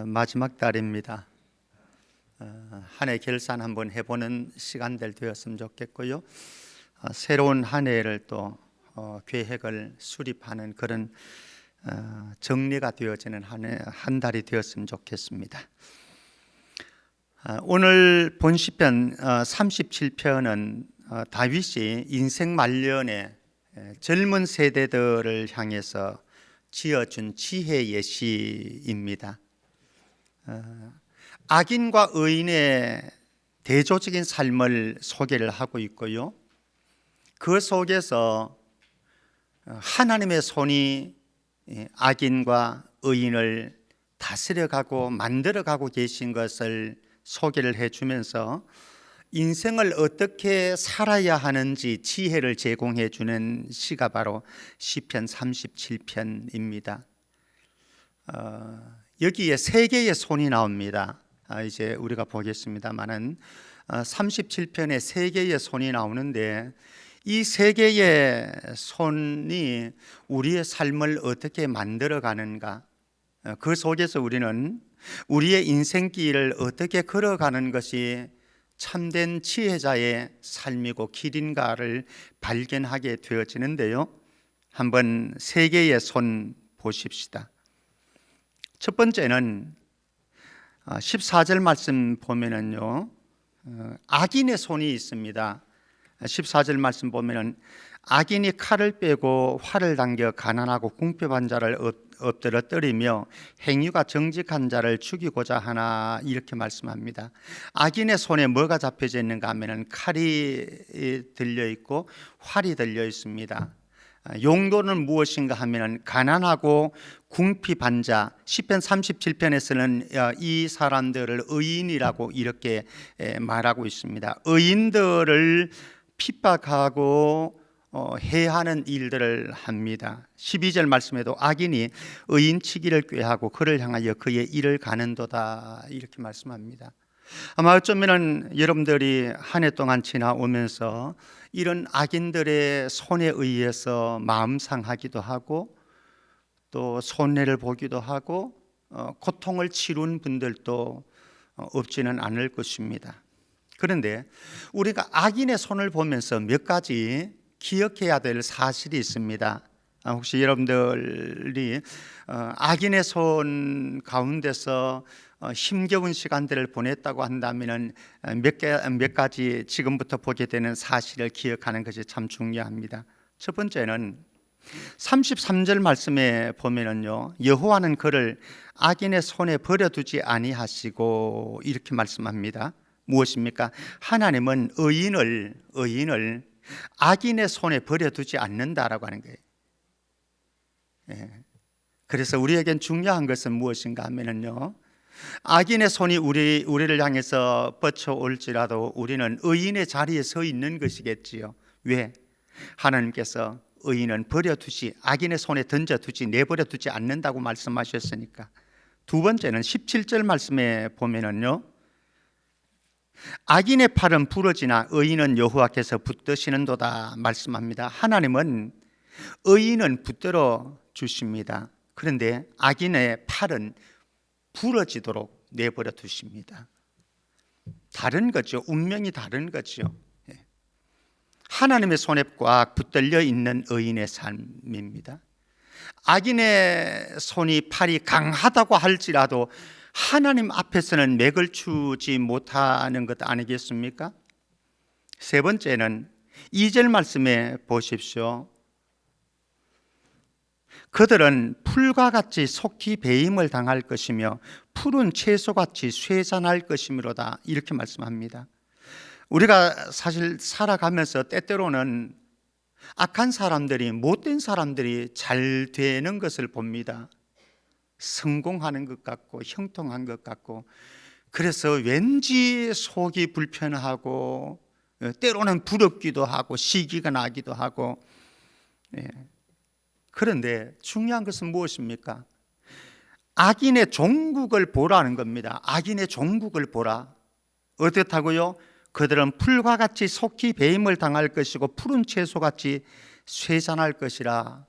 마지막 달입니다. 한 해 결산 한번 해보는 시간들 되었으면 좋겠고요. 새로운 한 해를 또 계획을 수립하는 그런 정리가 되어지는 한 달이 되었으면 좋겠습니다. 오늘 본 시편 37편은 다윗이 인생 말년에 젊은 세대들을 향해서 지어준 지혜의 시입니다. 악인과 의인의 대조적인 삶을 소개를 하고 있고요. 그 속에서 하나님의 손이 악인과 의인을 다스려가고 만들어가고 계신 것을 소개를 해주면서 인생을 어떻게 살아야 하는지 지혜를 제공해 주는 시가 바로 시편 37편입니다. 여기에 세 개의 손이 나옵니다. 이제 우리가 보겠습니다만은 37편에 세 개의 손이 나오는데 이 세 개의 손이 우리의 삶을 어떻게 만들어 가는가, 그 속에서 우리는 우리의 인생길을 어떻게 걸어가는 것이 참된 지혜자의 삶이고 길인가를 발견하게 되어지는데요. 한번 세 개의 손 보십시다. 첫 번째는 14절 말씀 보면은요, 악인의 손이 있습니다. 14절 말씀 보면은 악인이 칼을 빼고 활을 당겨 가난하고 궁핍한 자를 엎드려 때리며 행위가 정직한 자를 죽이고자 하나, 이렇게 말씀합니다. 악인의 손에 뭐가 잡혀져 있는가 하면은 칼이 들려 있고 활이 들려 있습니다. 용도는 무엇인가 하면 가난하고 궁핍한 자, 시편 37편에서는 이 사람들을 의인이라고 이렇게 말하고 있습니다. 의인들을 핍박하고 해하는 일들을 합니다. 12절 말씀에도 악인이 의인치기를 꾀하고 그를 향하여 그의 일을 가는도다, 이렇게 말씀합니다. 아마 어쩌면 여러분들이 한 해 동안 지나오면서 이런 악인들의 손에 의해서 마음 상하기도 하고 또 손해를 보기도 하고 고통을 치룬 분들도 없지는 않을 것입니다. 그런데 우리가 악인의 손을 보면서 몇 가지 기억해야 될 사실이 있습니다. 혹시 여러분들이 악인의 손 가운데서 힘겨운 시간들을 보냈다고 한다면 몇 가지 지금부터 보게 되는 사실을 기억하는 것이 참 중요합니다. 첫 번째는 33절 말씀에 보면은요, 여호와는 그를 악인의 손에 버려두지 아니하시고, 이렇게 말씀합니다. 무엇입니까? 하나님은 의인을 악인의 손에 버려두지 않는다라고 하는 거예요. 그래서 우리에겐 중요한 것은 무엇인가 하면은요, 악인의 손이 우리를 향해서 뻗쳐올지라도 우리는 의인의 자리에 서 있는 것이겠지요. 왜? 하나님께서 의인은 악인의 손에 던져두지, 내버려두지 않는다고 말씀하셨으니까. 두 번째는 17절 말씀에 보면은요, 악인의 팔은 부러지나 의인은 여호와께서 붙드시는도다 말씀합니다. 하나님은 의인은 붙들어 주십니다. 그런데 악인의 팔은 부러지도록 내버려 두십니다. 다른 거죠. 운명이 다른 거죠. 하나님의 손에 꽉 붙들려 있는 의인의 삶입니다. 악인의 손이 팔이 강하다고 할지라도 하나님 앞에서는 맥을 추지 못하는 것 아니겠습니까? 세 번째는 2절 말씀에 보십시오. 그들은 풀과 같이 속히 배임을 당할 것이며 푸른 채소같이 쇠잔할 것이므로다, 이렇게 말씀합니다. 우리가 사실 살아가면서 때때로는 악한 사람들이, 못된 사람들이 잘 되는 것을 봅니다. 성공하는 것 같고 형통한 것 같고, 그래서 왠지 속이 불편하고 때로는 부럽기도 하고 시기가 나기도 하고. 그런데 중요한 것은 무엇입니까? 악인의 종국을 보라는 겁니다. 악인의 종국을 보라. 어떻다고요? 그들은 풀과 같이 속히 배임을 당할 것이고 푸른 채소같이 쇠잔할 것이라.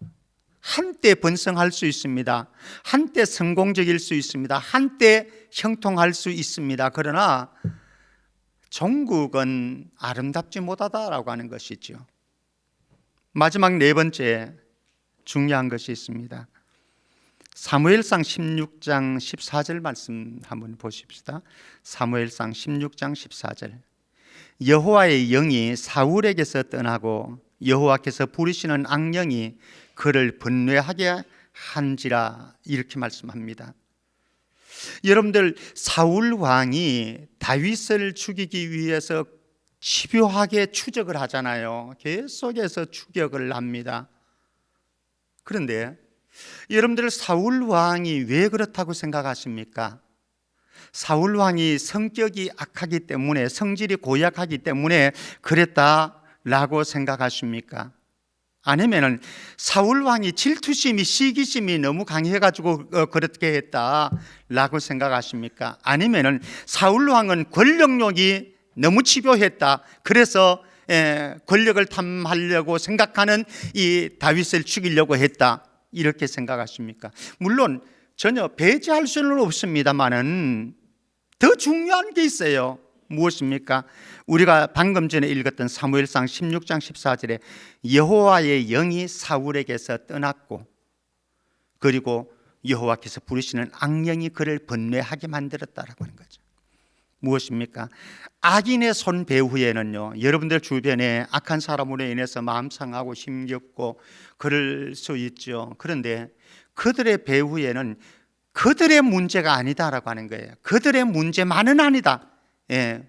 한때 번성할 수 있습니다. 한때 성공적일 수 있습니다. 한때 형통할 수 있습니다. 그러나 종국은 아름답지 못하다라고 하는 것이죠. 마지막 네 번째 중요한 것이 있습니다. 사무엘상 16장 14절 말씀 한번 보십시다. 사무엘상 16장 14절. 여호와의 영이 사울에게서 떠나고 여호와께서 부르시는 악령이 그를 번뇌하게 한지라, 이렇게 말씀합니다. 여러분들, 사울 왕이 다윗을 죽이기 위해서 집요하게 추적을 하잖아요. 계속해서 추격을 합니다. 그런데 여러분들, 사울 왕이 왜 그렇다고 생각하십니까? 사울 왕이 성격이 악하기 때문에, 성질이 고약하기 때문에 그랬다라고 생각하십니까? 아니면은 사울 왕이 질투심이, 시기심이 너무 강해가지고 그렇게 했다라고 생각하십니까? 아니면은 사울 왕은 권력욕이 너무 집요했다, 그래서 권력을 탐하려고 생각하는 이 다윗을 죽이려고 했다, 이렇게 생각하십니까? 물론 전혀 배제할 수는 없습니다만은 더 중요한 게 있어요. 무엇입니까? 우리가 방금 전에 읽었던 사무엘상 16장 14절에 여호와의 영이 사울에게서 떠났고, 그리고 여호와께서 부르시는 악령이 그를 번뇌하게 만들었다라고 하는 거죠. 무엇입니까? 악인의 손 배후에는요, 여러분들 주변에 악한 사람으로 인해서 마음 상하고 힘겹고 그럴 수 있죠. 그런데 그들의 배후에는 그들의 문제가 아니다라고 하는 거예요. 그들의 문제만은 아니다.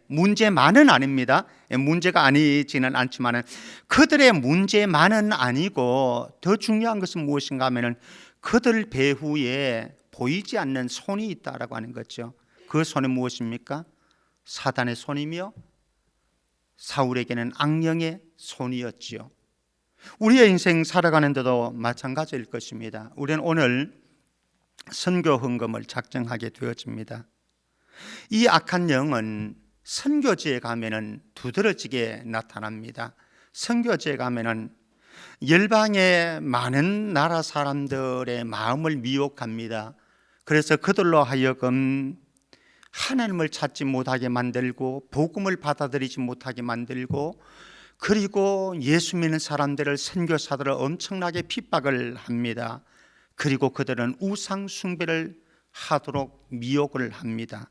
문제만은 아닙니다. 문제가 아니지는 않지만 그들의 문제만은 아니고, 더 중요한 것은 무엇인가 하면은 그들 배후에 보이지 않는 손이 있다라고 하는 거죠. 그 손은 무엇입니까? 사단의 손이며 사울에게는 악령의 손이었지요. 우리의 인생 살아가는데도 마찬가지일 것입니다. 우리는 오늘 선교 헌금을 작정하게 되어집니다. 이 악한 영은 선교지에 가면은 두드러지게 나타납니다. 선교지에 가면은 열방의 많은 나라 사람들의 마음을 미혹합니다. 그래서 그들로 하여금 하나님을 찾지 못하게 만들고, 복음을 받아들이지 못하게 만들고, 그리고 예수 믿는 사람들을, 선교사들을 엄청나게 핍박을 합니다. 그리고 그들은 우상 숭배를 하도록 미혹을 합니다.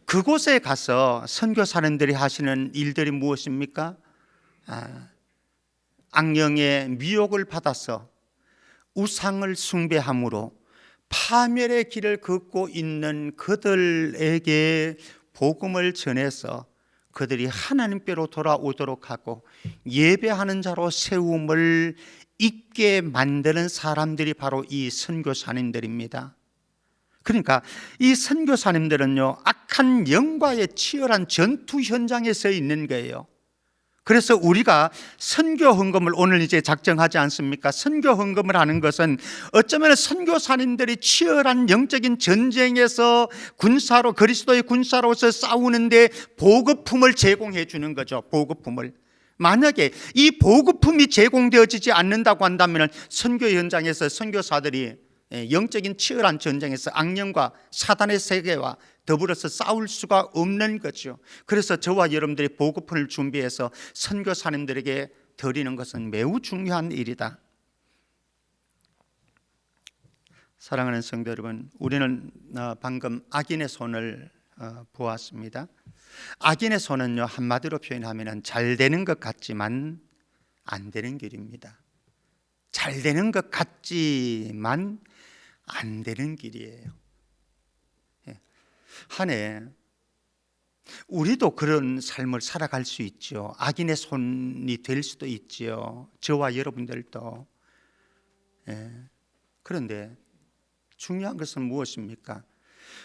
그곳에 가서 선교사님들이 하시는 일들이 무엇입니까? 악령의 미혹을 받아서 우상을 숭배함으로 파멸의 길을 걷고 있는 그들에게 복음을 전해서 그들이 하나님께로 돌아오도록 하고 예배하는 자로 세움을 있게 만드는 사람들이 바로 이 선교사님들입니다. 그러니까 이 선교사님들은요, 악한 영과의 치열한 전투 현장에 서 있는 거예요. 그래서 우리가 선교 헌금을 오늘 이제 작정하지 않습니까? 선교 헌금을 하는 것은 어쩌면 선교사님들이 치열한 영적인 전쟁에서 군사로, 그리스도의 군사로서 싸우는데 보급품을 제공해 주는 거죠. 보급품을. 만약에 이 보급품이 제공되어지지 않는다고 한다면 선교 현장에서 선교사들이 영적인 치열한 전쟁에서 악령과 사단의 세계와 더불어서 싸울 수가 없는 거죠. 그래서 저와 여러분들이 보급품을 준비해서 선교사님들에게 드리는 것은 매우 중요한 일이다. 사랑하는 성도 여러분, 우리는 방금 악인의 손을 보았습니다. 악인의 손은요, 한마디로 표현하면 잘 되는 것 같지만 안 되는 길입니다. 잘 되는 것 같지만 안 되는 길이에요. 한 해 우리도 그런 삶을 살아갈 수 있죠. 악인의 손이 될 수도 있죠. 저와 여러분들도. 그런데 중요한 것은 무엇입니까?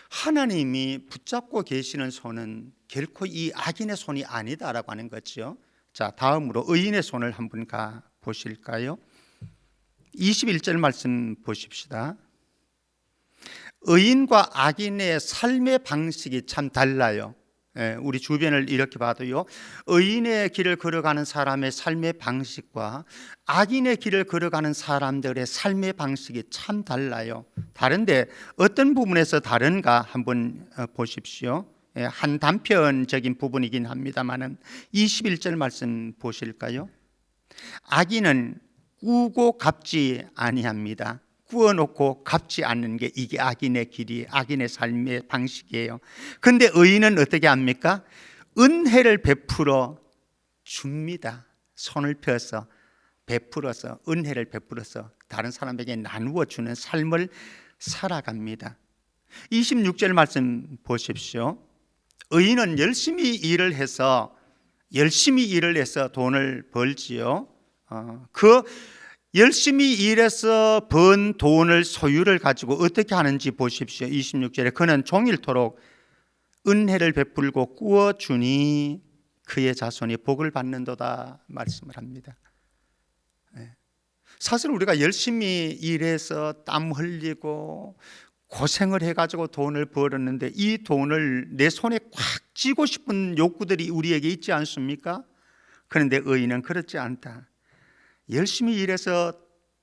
하나님이 붙잡고 계시는 손은 결코 이 악인의 손이 아니다라고 하는 거죠. 자, 다음으로 의인의 손을 한번 가 보실까요? 21절 말씀 보십시다. 의인과 악인의 삶의 방식이 참 달라요. 우리 주변을 이렇게 봐도요, 의인의 길을 걸어가는 사람의 삶의 방식과 악인의 길을 걸어가는 사람들의 삶의 방식이 참 달라요. 다른데 어떤 부분에서 다른가 한번 보십시오. 한 단편적인 부분이긴 합니다만은 21절 말씀 보실까요? 악인은 꾸고 갚지 아니합니다. 꾸어놓고 갚지 않는 게 이게 악인의 길이, 악인의 삶의 방식이에요. 그런데 의인은 어떻게 합니까? 은혜를 베풀어 줍니다. 손을 펴서 베풀어서, 은혜를 베풀어서 다른 사람에게 나누어 주는 삶을 살아갑니다. 26절 말씀 보십시오. 의인은 열심히 일을 해서 돈을 벌지요. 그 열심히 일해서 번 돈을, 소유를 가지고 어떻게 하는지 보십시오. 26절에 그는 종일토록 은혜를 베풀고 꾸어주니 그의 자손이 복을 받는도다 말씀을 합니다. 사실 우리가 열심히 일해서 땀 흘리고 고생을 해가지고 돈을 벌었는데 이 돈을 내 손에 꽉 쥐고 싶은 욕구들이 우리에게 있지 않습니까? 그런데 의인은 그렇지 않다. 열심히 일해서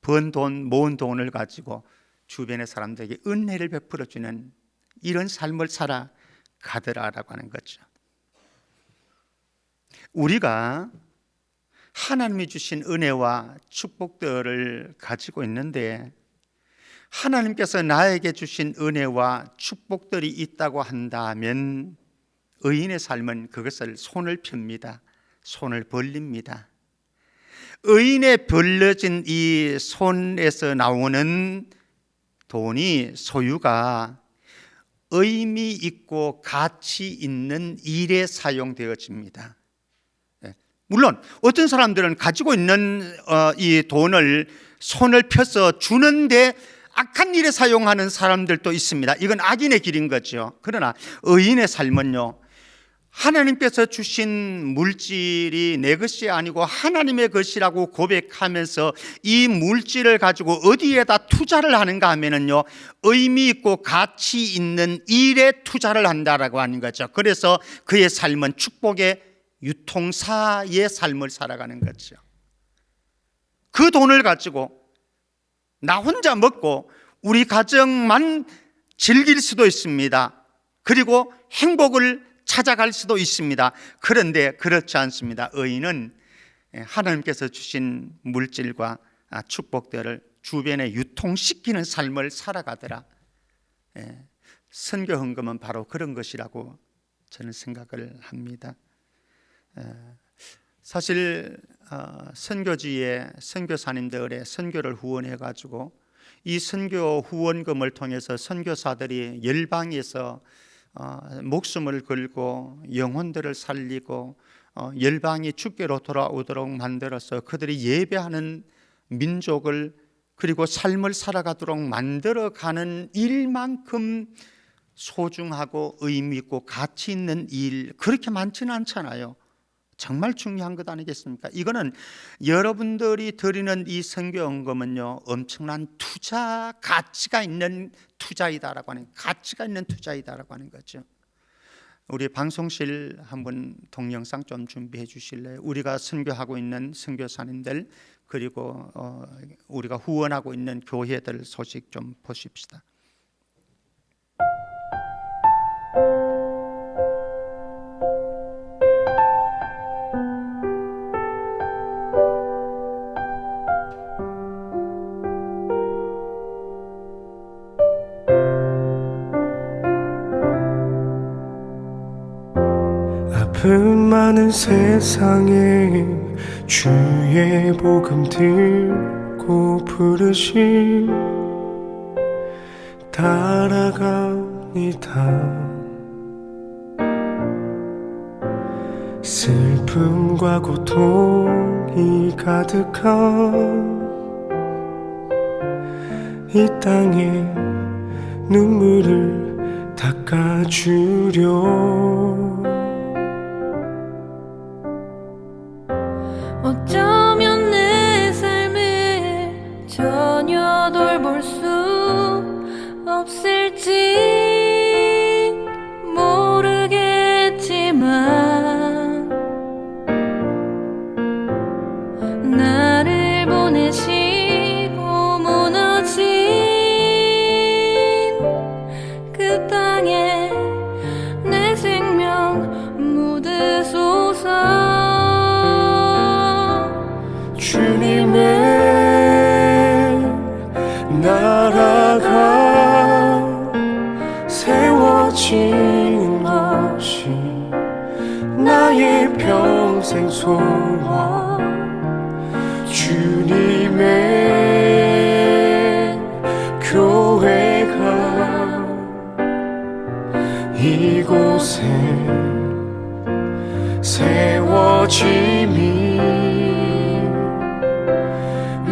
번 돈, 모은 돈을 가지고 주변의 사람들에게 은혜를 베풀어주는 이런 삶을 살아가더라라고 하는 거죠. 우리가 하나님이 주신 은혜와 축복들을 가지고 있는데 하나님께서 나에게 주신 은혜와 축복들이 있다고 한다면 의인의 삶은 그것을 손을 펴니다. 손을 벌립니다. 의인의 벌려진 이 손에서 나오는 돈이, 소유가 의미 있고 가치 있는 일에 사용되어집니다. 물론 어떤 사람들은 가지고 있는 이 돈을 손을 펴서 주는데 악한 일에 사용하는 사람들도 있습니다. 이건 악인의 길인 거죠. 그러나 의인의 삶은요, 하나님께서 주신 물질이 내 것이 아니고 하나님의 것이라고 고백하면서 이 물질을 가지고 어디에다 투자를 하는가 하면은요, 의미 있고 가치 있는 일에 투자를 한다라고 하는 거죠. 그래서 그의 삶은 축복의 유통사의 삶을 살아가는 거죠. 그 돈을 가지고 나 혼자 먹고 우리 가정만 즐길 수도 있습니다. 그리고 행복을 찾아갈 수도 있습니다. 그런데 그렇지 않습니다. 의인은 하나님께서 주신 물질과 축복들을 주변에 유통시키는 삶을 살아가더라. 선교 헌금은 바로 그런 것이라고 저는 생각을 합니다. 사실 선교지의 선교사님들의 선교를 후원해 가지고 이 선교 후원금을 통해서 선교사들이 열방에서 목숨을 걸고 영혼들을 살리고 열방이 주께로 돌아오도록 만들어서 그들이 예배하는 민족을, 그리고 삶을 살아가도록 만들어가는 일만큼 소중하고 의미 있고 가치 있는 일, 그렇게 많지는 않잖아요. 정말 중요한 것 아니겠습니까? 이거는 여러분들이 드리는 이 선교헌금은요, 엄청난 투자, 가치가 있는 투자이다라고 하는, 가치가 있는 투자이다라고 하는 거죠. 우리 방송실 한번 동영상 좀 준비해 주실래요? 우리가 선교하고 있는 선교사님들, 그리고 우리가 후원하고 있는 교회들 소식 좀 보십시다. 아픔 많은 세상에 주의 복음 들고 부르심 따라갑니다. 슬픔과 고통이 가득한 이 땅에 눈물을 닦아주려. 어쩌면 내 삶을 전혀 돌볼 수 없을지 모르겠지만 생소한 주님의 교회가 이곳에 세워짐이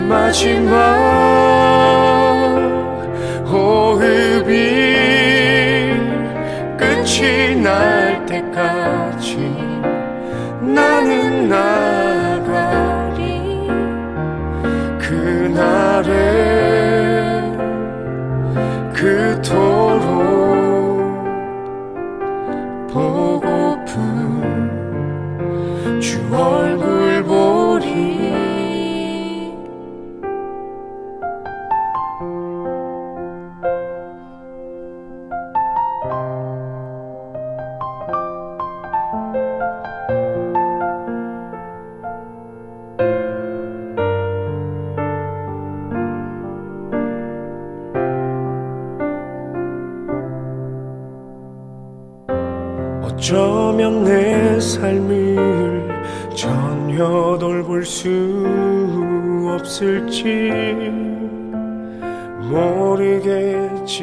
마지막 호흡이 끝이 날 때까지 나는 나가리 그날에 그토록 보고픈 주 얼굴 보리 어쩌면 내 삶을 전혀 돌볼 수 없을지 모르겠지만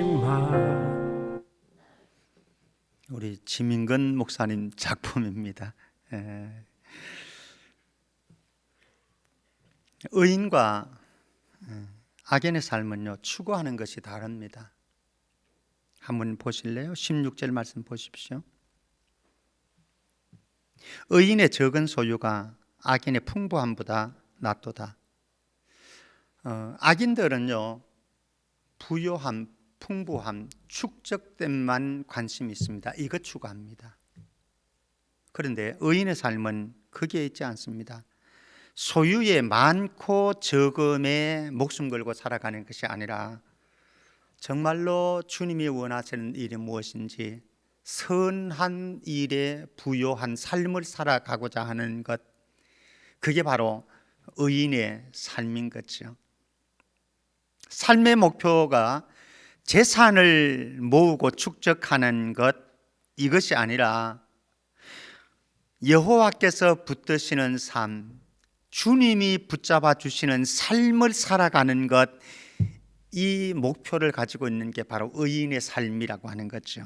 우리 지민건 목사님 작품입니다. 의인과 악인의 삶은요 추구하는 것이 다릅니다. 한번 보실래요? 16절 말씀 보십시오. 의인의 적은 소유가 악인의 풍부함보다 낫도다. 악인들은요 부요함, 풍부함, 축적됨만 관심이 있습니다. 이것 추구합니다. 그런데 의인의 삶은 거기에 있지 않습니다. 소유의 많고 적음에 목숨 걸고 살아가는 것이 아니라 정말로 주님이 원하시는 일이 무엇인지 선한 일에 부요한 삶을 살아가고자 하는 것, 그게 바로 의인의 삶인 거죠. 삶의 목표가 재산을 모으고 축적하는 것, 이것이 아니라 여호와께서 붙드시는 삶, 주님이 붙잡아 주시는 삶을 살아가는 것, 이 목표를 가지고 있는 게 바로 의인의 삶이라고 하는 거죠.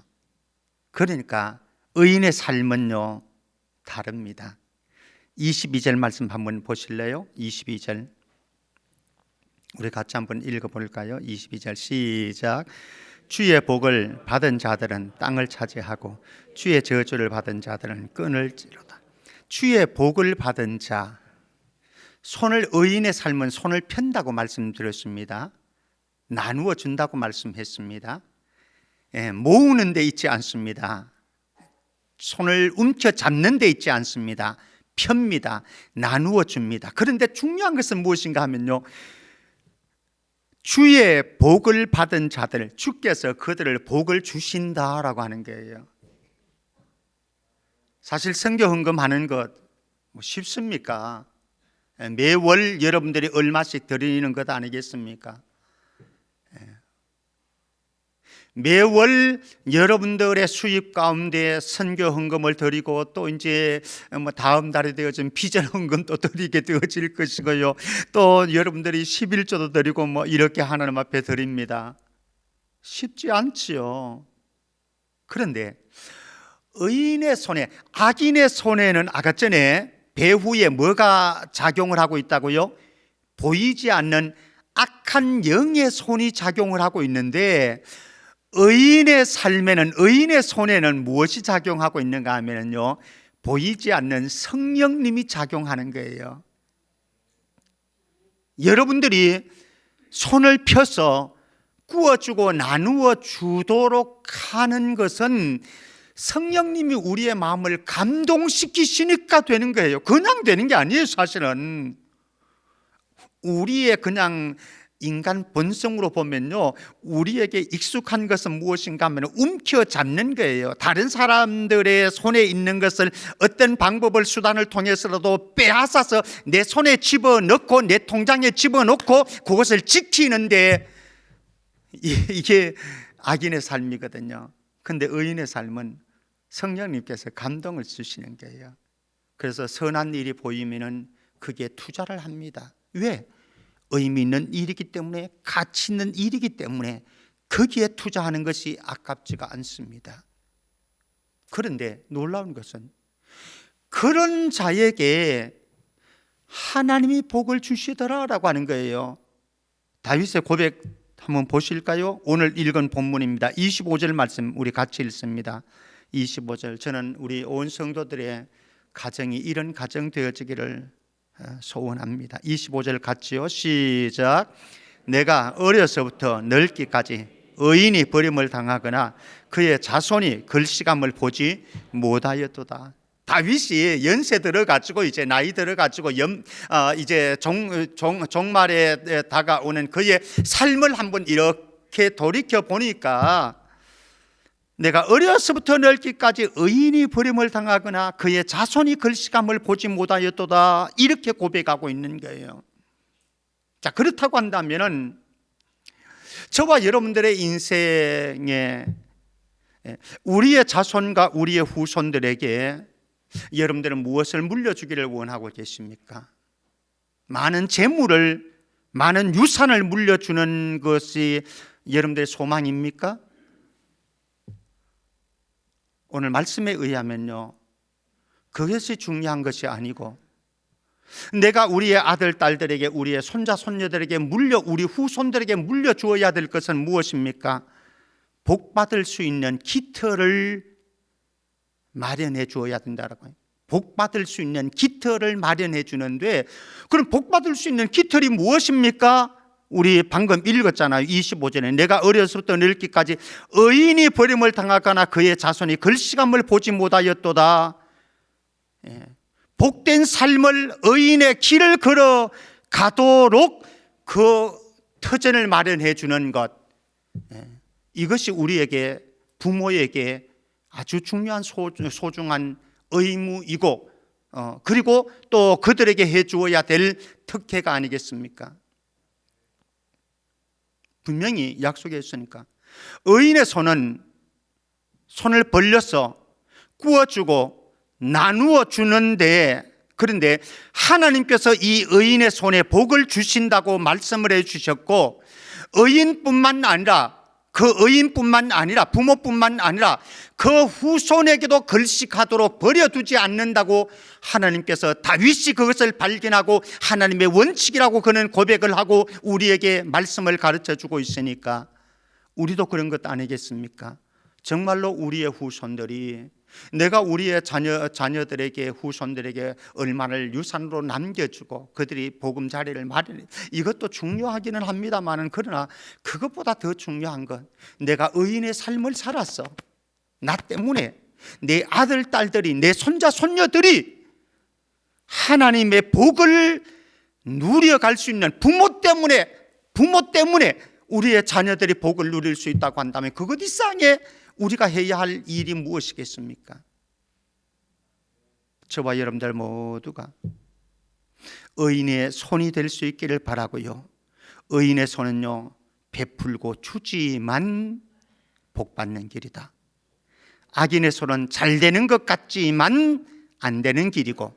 그러니까 의인의 삶은요 다릅니다. 22절 말씀 한번 보실래요? 22절 우리 같이 한번 읽어볼까요? 22절 시작. 주의 복을 받은 자들은 땅을 차지하고 주의 저주를 받은 자들은 끊을지로다. 주의 복을 받은 자, 손을 의인의 삶은 손을 편다고 말씀드렸습니다. 나누어 준다고 말씀했습니다. 모으는 데 있지 않습니다. 손을 움켜잡는 데 있지 않습니다. 펴니다. 나누어 줍니다. 그런데 중요한 것은 무엇인가 하면요, 주의 복을 받은 자들, 주께서 그들을 복을 주신다라고 하는 거예요. 사실 선교 헌금하는 것 쉽습니까? 매월 여러분들이 얼마씩 드리는 것 아니겠습니까? 매월 여러분들의 수입 가운데 선교 헌금을 드리고 또 이제 다음 달에 되어진 비전 헌금도 드리게 되어질 것이고요. 또 여러분들이 11조도 드리고 이렇게 하나님 앞에 드립니다. 쉽지 않지요. 그런데 의인의 손에, 악인의 손에는 아까 전에 배후에 뭐가 작용을 하고 있다고요? 보이지 않는 악한 영의 손이 작용을 하고 있는데, 의인의 삶에는, 의인의 손에는 무엇이 작용하고 있는가 하면요, 보이지 않는 성령님이 작용하는 거예요. 여러분들이 손을 펴서 구워주고 나누어 주도록 하는 것은 성령님이 우리의 마음을 감동시키시니까 되는 거예요. 그냥 되는 게 아니에요. 사실은 우리의 그냥 인간 본성으로 보면요, 우리에게 익숙한 것은 무엇인가 하면 움켜잡는 거예요. 다른 사람들의 손에 있는 것을 어떤 방법을, 수단을 통해서라도 빼앗아서 내 손에 집어넣고 내 통장에 집어넣고 그것을 지키는데, 이게 악인의 삶이거든요. 근데 의인의 삶은 성령님께서 감동을 주시는 거예요. 그래서 선한 일이 보이면은 그게 투자를 합니다. 왜? 의미 있는 일이기 때문에, 가치 있는 일이기 때문에 거기에 투자하는 것이 아깝지가 않습니다. 그런데 놀라운 것은 그런 자에게 하나님이 복을 주시더라라고 하는 거예요. 다윗의 고백 한번 보실까요? 오늘 읽은 본문입니다. 25절 말씀 우리 같이 읽습니다. 25절. 저는 우리 온 성도들의 가정이 이런 가정 되어지기를 소원합니다. 25절 같이요. 시작. 내가 어려서부터 늙기까지 의인이 버림을 당하거나 그의 자손이 글씨감을 보지 못하였도다. 다윗이 연세 들어가지고 이제 나이 들어가지고 이제 종말에 다가오는 그의 삶을 한번 이렇게 돌이켜 보니까 내가 어려서부터 늙기까지 의인이 버림을 당하거나 그의 자손이 글씨감을 보지 못하였도다, 이렇게 고백하고 있는 거예요. 자, 그렇다고 한다면은 저와 여러분들의 인생에 우리의 자손과 우리의 후손들에게 여러분들은 무엇을 물려주기를 원하고 계십니까? 많은 재물을, 많은 유산을 물려주는 것이 여러분들의 소망입니까? 오늘 말씀에 의하면요, 그것이 중요한 것이 아니고 내가 우리의 아들, 딸들에게, 우리의 손자, 손녀들에게 우리 후손들에게 물려주어야 될 것은 무엇입니까? 복받을 수 있는 깃털을 마련해 주어야 된다라고 해요. 복받을 수 있는 깃털을 마련해 주는데, 그럼 복받을 수 있는 깃털이 무엇입니까? 우리 방금 읽었잖아요. 25절에 내가 어려서부터 늙기까지 의인이 버림을 당하거나 그의 자손이 글씨감을 보지 못하였도다. 복된 삶을, 의인의 길을 걸어 가도록 그 터전을 마련해 주는 것, 이것이 우리에게, 부모에게 아주 중요한 소중한 의무이고, 그리고 또 그들에게 해주어야 될 특혜가 아니겠습니까? 분명히 약속했으니까 의인의 손은 손을 벌려서 구워주고 나누어 주는데, 그런데 하나님께서 이 의인의 손에 복을 주신다고 말씀을 해주셨고, 의인뿐만 아니라, 그 의인뿐만 아니라, 부모뿐만 아니라 그 후손에게도 글씨하도록 버려두지 않는다고 하나님께서, 다윗이 그것을 발견하고 하나님의 원칙이라고 그는 고백을 하고 우리에게 말씀을 가르쳐주고 있으니까 우리도 그런 것 아니겠습니까? 정말로 우리의 후손들이, 내가 우리의 자녀들에게, 후손들에게 얼마를 유산으로 남겨주고 그들이 보금자리를 마련해, 이것도 중요하기는 합니다만은, 그러나 그것보다 더 중요한 건 내가 의인의 삶을 살았어. 나 때문에 내 아들, 딸들이, 내 손자, 손녀들이 하나님의 복을 누려갈 수 있는, 부모 때문에 우리의 자녀들이 복을 누릴 수 있다고 한다면 그것 이상의 우리가 해야 할 일이 무엇이겠습니까? 저와 여러분들 모두가 의인의 손이 될 수 있기를 바라고요. 의인의 손은요, 베풀고 주지만 복받는 길이다. 악인의 손은 잘 되는 것 같지만 안 되는 길이고,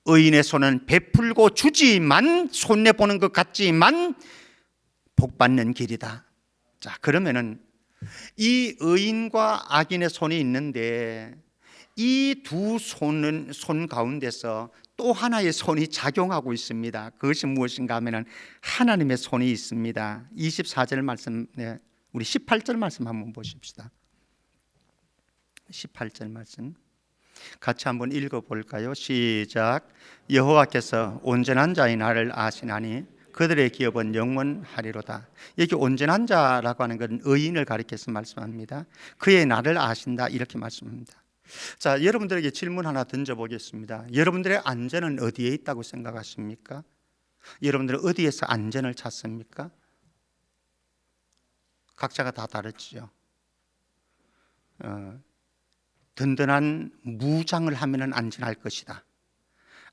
의인의 손은 베풀고 주지만, 손해보는 것 같지만 복받는 길이다. 자, 그러면은 이 의인과 악인의 손이 있는데 이 두 손 가운데서 또 하나의 손이 작용하고 있습니다. 그것이 무엇인가 하면 하나님의 손이 있습니다. 24절 말씀, 우리 18절 말씀 한번 보십시다. 18절 말씀 같이 한번 읽어볼까요? 시작. 여호와께서 온전한 자의 나를 아시나니 그들의 기업은 영원하리로다. 여기 온전한 자라고 하는 것은 의인을 가리켜서 말씀합니다. 그의 나를 아신다, 이렇게 말씀합니다. 자, 여러분들에게 질문 하나 던져보겠습니다. 여러분들의 안전은 어디에 있다고 생각하십니까? 여러분들은 어디에서 안전을 찾습니까? 각자가 다 다르죠. 든든한 무장을 하면 안전할 것이다,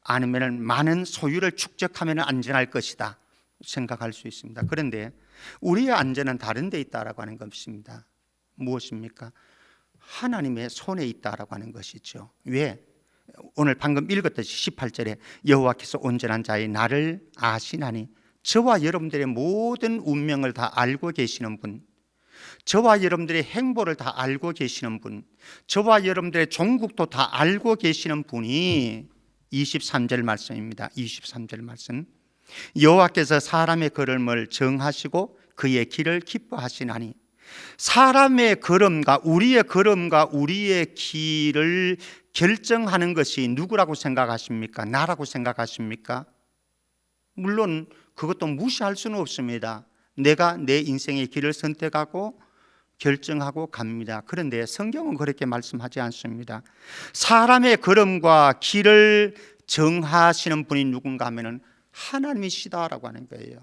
아니면 많은 소유를 축적하면 안전할 것이다 생각할 수 있습니다. 그런데 우리의 안전은 다른 데 있다라고 하는 것입니다. 무엇입니까? 하나님의 손에 있다라고 하는 것이죠. 왜? 오늘 방금 읽었듯이 18절에 여호와께서 온전한 자의 나를 아시나니, 저와 여러분들의 모든 운명을 다 알고 계시는 분, 저와 여러분들의 행보를 다 알고 계시는 분, 저와 여러분들의 종국도 다 알고 계시는 분이 23절 말씀입니다. 23절 말씀. 여호와께서 사람의 걸음을 정하시고 그의 길을 기뻐하시나니, 사람의 걸음과 우리의 길을 결정하는 것이 누구라고 생각하십니까? 나라고 생각하십니까? 물론 그것도 무시할 수는 없습니다. 내가 내 인생의 길을 선택하고 결정하고 갑니다. 그런데 성경은 그렇게 말씀하지 않습니다. 사람의 걸음과 길을 정하시는 분이 누군가 하면은 하나님이시다라고 하는 거예요.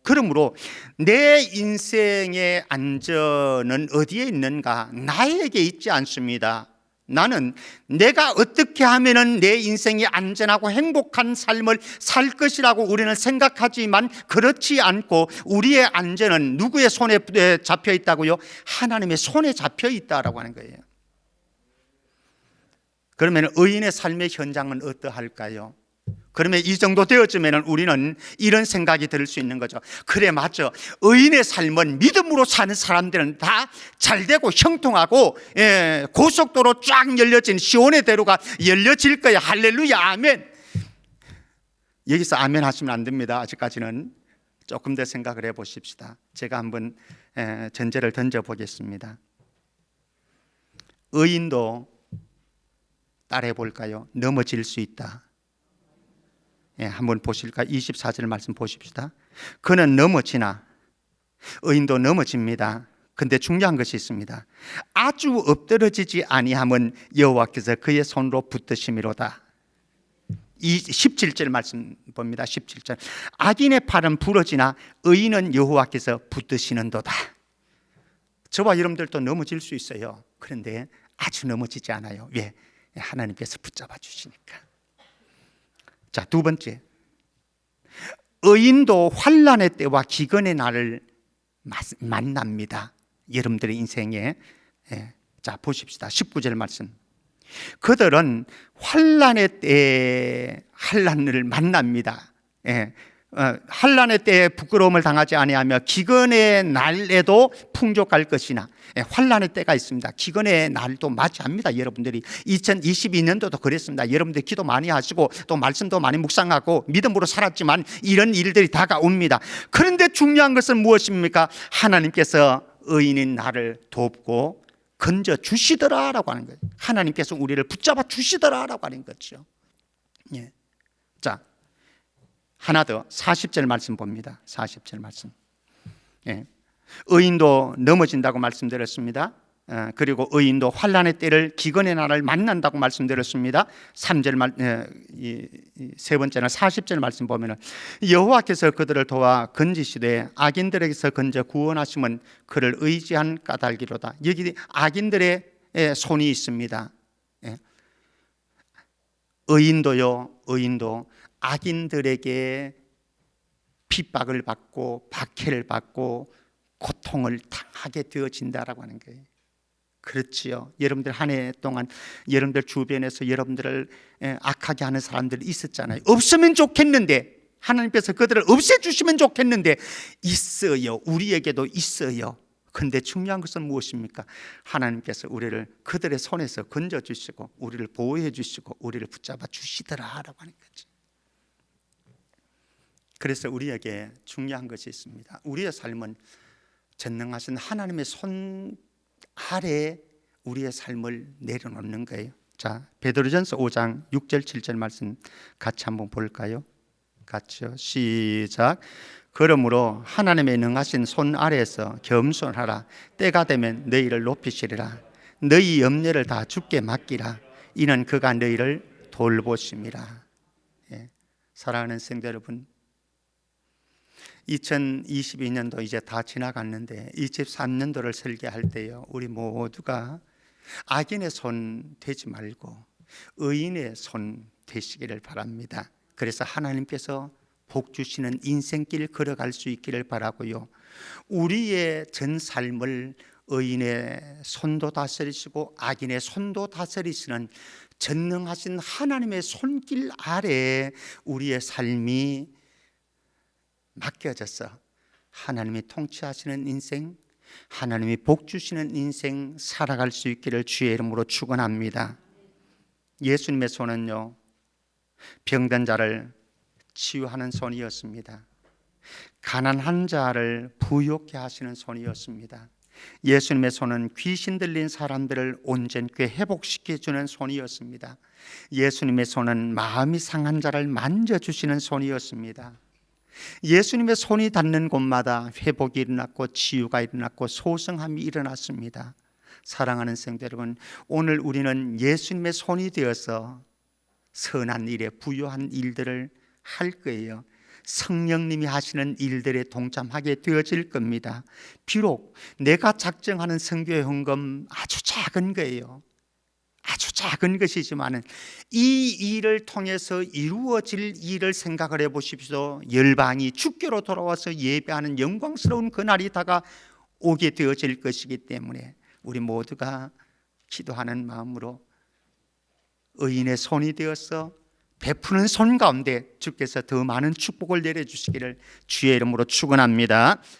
그러므로 내 인생의 안전은 어디에 있는가? 나에게 있지 않습니다. 나는 내가 어떻게 하면은 내 인생이 안전하고 행복한 삶을 살 것이라고 우리는 생각하지만, 그렇지 않고 우리의 안전은 누구의 손에 잡혀 있다고요? 하나님의 손에 잡혀 있다라고 하는 거예요. 그러면 의인의 삶의 현장은 어떠할까요? 그러면 이 정도 되어지면 우리는 이런 생각이 들 수 있는 거죠. 그래, 맞죠. 의인의 삶은, 믿음으로 사는 사람들은 다 잘되고 형통하고, 고속도로 쫙 열려진 시온의 대로가 열려질 거야. 할렐루야, 아멘. 여기서 아멘 하시면 안 됩니다. 아직까지는 조금 더 생각을 해보십시다. 제가 한번 전제를 던져보겠습니다. 의인도 따라해 볼까요? 넘어질 수 있다. 한번 보실까요? 24절 말씀 보십시다. 그는 넘어지나, 의인도 넘어집니다. 근데 중요한 것이 있습니다. 아주 엎드러지지 아니함은 여호와께서 그의 손으로 붙드심이로다. 이 17절 말씀 봅니다. 17절. 악인의 팔은 부러지나 의인은 여호와께서 붙드시는도다. 저와 여러분들도 넘어질 수 있어요. 그런데 아주 넘어지지 않아요. 왜? 하나님께서 붙잡아 주시니까. 자, 두 번째, 의인도 환난의 때와 기근의 날을 만납니다. 여러분들의 인생에. 자, 보십시다. 19절 말씀. 그들은 환난의 때에 환난을 만납니다. 환난의 때에 부끄러움을 당하지 아니하며 기근의 날에도 풍족할 것이나. 환난의 때가 있습니다. 기근의 날도 맞이합니다. 여러분들이 2022년도도 그랬습니다. 여러분들 기도 많이 하시고 또 말씀도 많이 묵상하고 믿음으로 살았지만 이런 일들이 다가옵니다. 그런데 중요한 것은 무엇입니까? 하나님께서 의인인 나를 돕고 건져 주시더라라고 하는 거예요. 하나님께서 우리를 붙잡아 주시더라라고 하는 거죠. 자, 하나 더 40절 말씀 봅니다. 40절 말씀. 의인도 넘어진다고 말씀드렸습니다. 그리고 의인도 환난의 때를, 기근의 날을 만난다고 말씀드렸습니다. 3절 세 번째는 40절 말씀 보면은 여호와께서 그들을 도와 건지시되 악인들에게서 건져 구원하심은 그를 의지한 까닭이로다. 여기 악인들의 손이 있습니다. 의인도 악인들에게 핍박을 받고 박해를 받고 고통을 당하게 되어진다라고 하는 거예요. 그렇지요. 여러분들 한 해 동안 여러분들 주변에서 여러분들을 악하게 하는 사람들이 있었잖아요. 없으면 좋겠는데, 하나님께서 그들을 없애주시면 좋겠는데 있어요. 우리에게도 있어요. 그런데 중요한 것은 무엇입니까? 하나님께서 우리를 그들의 손에서 건져주시고 우리를 보호해 주시고 우리를 붙잡아 주시더라라고 하는 거죠. 그래서 우리에게 중요한 것이 있습니다. 우리의 삶은 전능하신 하나님의 손 아래 우리의 삶을 내려놓는 거예요. 자, 베드로전서 5장 6절 7절 말씀 같이 한번 볼까요? 같이요. 시작. 그러므로 하나님의 능하신 손 아래에서 겸손하라. 때가 되면 너희를 높이시리라. 너희 염려를 다 주께 맡기라. 이는 그가 너희를 돌보심이라. 사랑하는 성도 여러분, 2022년도 이제 다 지나갔는데 23년도를 설계할 때요, 우리 모두가 악인의 손 되지 말고 의인의 손 되시기를 바랍니다. 그래서 하나님께서 복 주시는 인생길 걸어갈 수 있기를 바라고요, 우리의 전 삶을 의인의 손도 다스리시고 악인의 손도 다스리시는 전능하신 하나님의 손길 아래 우리의 삶이 맡겨져서 하나님이 통치하시는 인생, 하나님이 복 주시는 인생 살아갈 수 있기를 주의 이름으로 축원합니다. 예수님의 손은요, 병든 자를 치유하는 손이었습니다. 가난한 자를 부유케 하시는 손이었습니다. 예수님의 손은 귀신 들린 사람들을 온전케 회복시켜주는 손이었습니다. 예수님의 손은 마음이 상한 자를 만져주시는 손이었습니다. 예수님의 손이 닿는 곳마다 회복이 일어났고 치유가 일어났고 소성함이 일어났습니다. 사랑하는 성도 여러분, 오늘 우리는 예수님의 손이 되어서 선한 일에 부유한 일들을 할 거예요. 성령님이 하시는 일들에 동참하게 되어질 겁니다. 비록 내가 작정하는 선교의 헌금 아주 작은 거예요. 아주 작은 것이지만 이 일을 통해서 이루어질 일을 생각을 해보십시오. 열방이 주께로 돌아와서 예배하는 영광스러운 그날이 다가오게 되어질 것이기 때문에 우리 모두가 기도하는 마음으로 의인의 손이 되어서 베푸는 손 가운데 주께서 더 많은 축복을 내려주시기를 주의 이름으로 축원합니다.